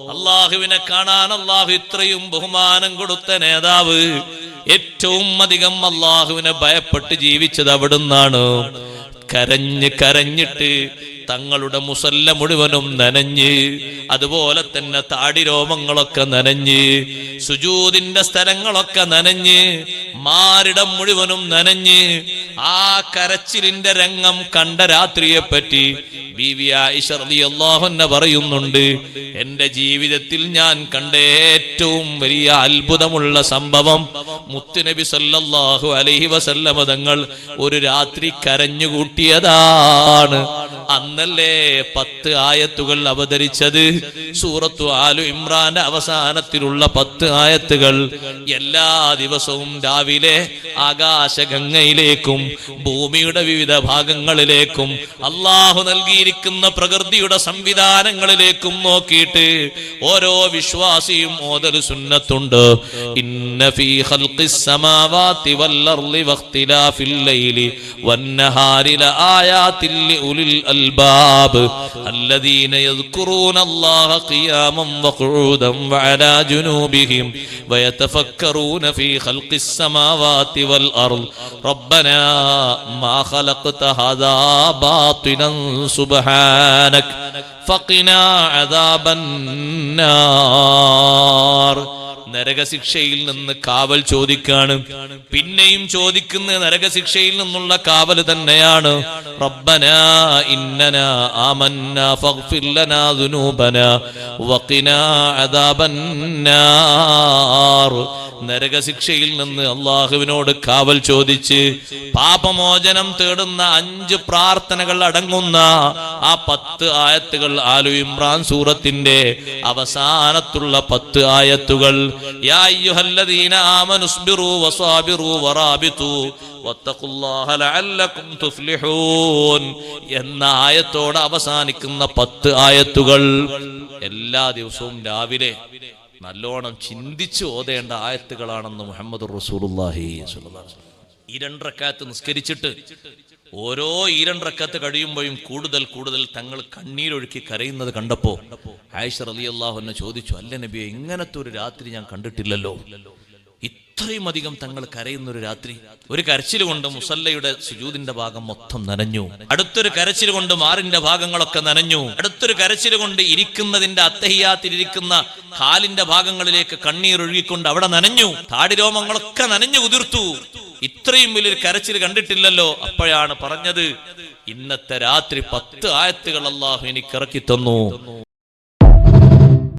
അള്ളാഹുവിനെ കാണാൻ അള്ളാഹു ഇത്രയും ബഹുമാനം കൊടുത്ത നേതാവ് ഏറ്റവും അധികം അള്ളാഹുവിനെ ഭയപ്പെട്ട് ജീവിച്ചത് അവിടുന്നാണ്. കരഞ്ഞിട്ട് തങ്ങളുടെ മുസല്ല മുഴുവനും നനഞ്ഞ്, അതുപോലെ തന്നെ താടിരോമങ്ങളൊക്കെ നനഞ്ഞ്, സുജൂദിന്റെ സ്ഥലങ്ങളൊക്കെ നനഞ്ഞ്, മാറിടം മുഴുവനും നനഞ്ഞ്, ആ കരച്ചിലിന്റെ രംഗം കണ്ട രാത്രിയെ പറ്റി ബീവി ആയിഷ റളിയല്ലാഹു അൻഹ പറയുന്നുണ്ട്, എന്റെ ജീവിതത്തിൽ ഞാൻ കണ്ട ഏറ്റവും വലിയ അത്ഭുതമുള്ള സംഭവം മുത്തുനബി സല്ലല്ലാഹു അലൈഹി വസല്ലമ തങ്ങൾ ഒരു രാത്രി കരഞ്ഞുകൂട്ടിയതാണ്. അന്നല്ലേ 10 ആയത്തുകൾ അവതരിച്ചത്. സൂറത്തു ആലു ഇമ്രാന്റെ അവസാനത്തിലുള്ള 10 ആയത്തുകൾ എല്ലാ ദിവസവും രാവിലെ ആകാശഗംഗയിലേക്കും ഭൂമിയുടെ വിവിധ ഭാഗങ്ങളിലേക്കും അള്ളാഹു നൽകിയിരിക്കുന്ന പ്രകൃതിയുടെ സംവിധാനങ്ങളിലേക്കും നോക്കിയിട്ട് ഓരോ വിശ്വാസിയും ഓതൽ സുന്നത്തുണ്ട്. ഇന്ന ഫീ ഖൽഖിസ് സമാവാതി വൽ അർളി വഖ്തിലാഫിൽ ലൈലി വന്നഹാരി ലആയാതിൽ ലിഉലിൽ അൽബാബ് الذين يذكرون الله قياما وقعودا وعلى جنوبهم ويتفكرون في خلق السماوات والأرض ربنا ما خلقت هذا باطلا سبحانك فقنا عذاب النار. നരകശിക്ഷയിൽ നിന്ന് കാവൽ ചോദിക്കാണ്. പിന്നെയും ചോദിക്കുന്ന നരകശിക്ഷയിൽ നിന്നുള്ള കാവൽ തന്നെയാണ്. റബ്ബനാ ഇന്നനാ ആമന്നാ ഫഗ്ഫിർ ലനാ ദുനൂബനാ വഖിനാ അദാബന്നാർ. നരകശിക്ഷയിൽ നിന്ന് അള്ളാഹുവിനോട് കാവൽ ചോദിച്ച് പാപമോചനം തേടുന്ന 5 പ്രാർത്ഥനകൾ അടങ്ങുന്ന ആ 10 ആയത്തുകൾ ആലു ഇമ്രാൻ സൂറത്തിന്റെ അവസാനത്തുള്ള 10 ആയത്തുകൾ. യാ അയ്യുഹല്ലദീന ആമനുസ്ബിറൂ വസാബിറൂ വറാബിതു വത്തഖുല്ലാഹ ലഅല്ലകും തുഫ്ലിഹൂൻ എന്ന ആയത്തോടെ അവസാനിക്കുന്ന 10 ആയത്തുകൾ എല്ലാ ദിവസവും രാവിലെ നല്ലോണം ചിന്തിച്ച് ഓതേണ്ട ആയത്തുകളാണെന്ന് മുഹമ്മദുർ റസൂലുള്ളാഹി സ്വല്ലല്ലാഹു അലൈഹി വസല്ലം. 2 റക്അത്ത് നിസ്കരിച്ചിട്ട് ഓരോ 2 റക്അത്ത് കഴിയുമ്പോഴും കൂടുതൽ തങ്ങൾ കണ്ണീരൊഴുക്കി കരയുന്നത് കണ്ടപ്പോ ആയിഷ റളിയല്ലാഹു അൻഹ ചോദിച്ചു, അല്ല നബിയെ, ഇങ്ങനത്തെ ഒരു രാത്രി ഞാൻ കണ്ടിട്ടില്ലല്ലോ. ഇത്രയും അധികം തങ്ങൾ കരയുന്ന ഒരു രാത്രി. ഒരു കരച്ചിൽ കൊണ്ട് മുസല്ലയുടെ സുജൂദിന്റെ ഭാഗം മൊത്തം നനഞ്ഞു. അടുത്തൊരു കരച്ചിൽ കൊണ്ട് മാറിന്റെ ഭാഗങ്ങളൊക്കെ നനഞ്ഞു. അടുത്തൊരു കരച്ചിൽ കൊണ്ട് ഇരിക്കുന്നതിന്റെ അത്തഹിയാത്തിലിരിക്കുന്ന കാലിന്റെ ഭാഗങ്ങളിലേക്ക് കണ്ണീർ ഒഴുകിക്കൊണ്ട് അവിടെ നനഞ്ഞു. താടിരോമങ്ങളൊക്കെ നനഞ്ഞു കുതിർത്തു. ഇത്രയും വലിയൊരു കരച്ചിൽ കണ്ടിട്ടില്ലല്ലോ. അപ്പോഴാണ് പറഞ്ഞത്, ഇന്നത്തെ രാത്രി 10 ആയത്തുകൾ അല്ലാഹു എനിക്ക് ഇറക്കി തന്നു.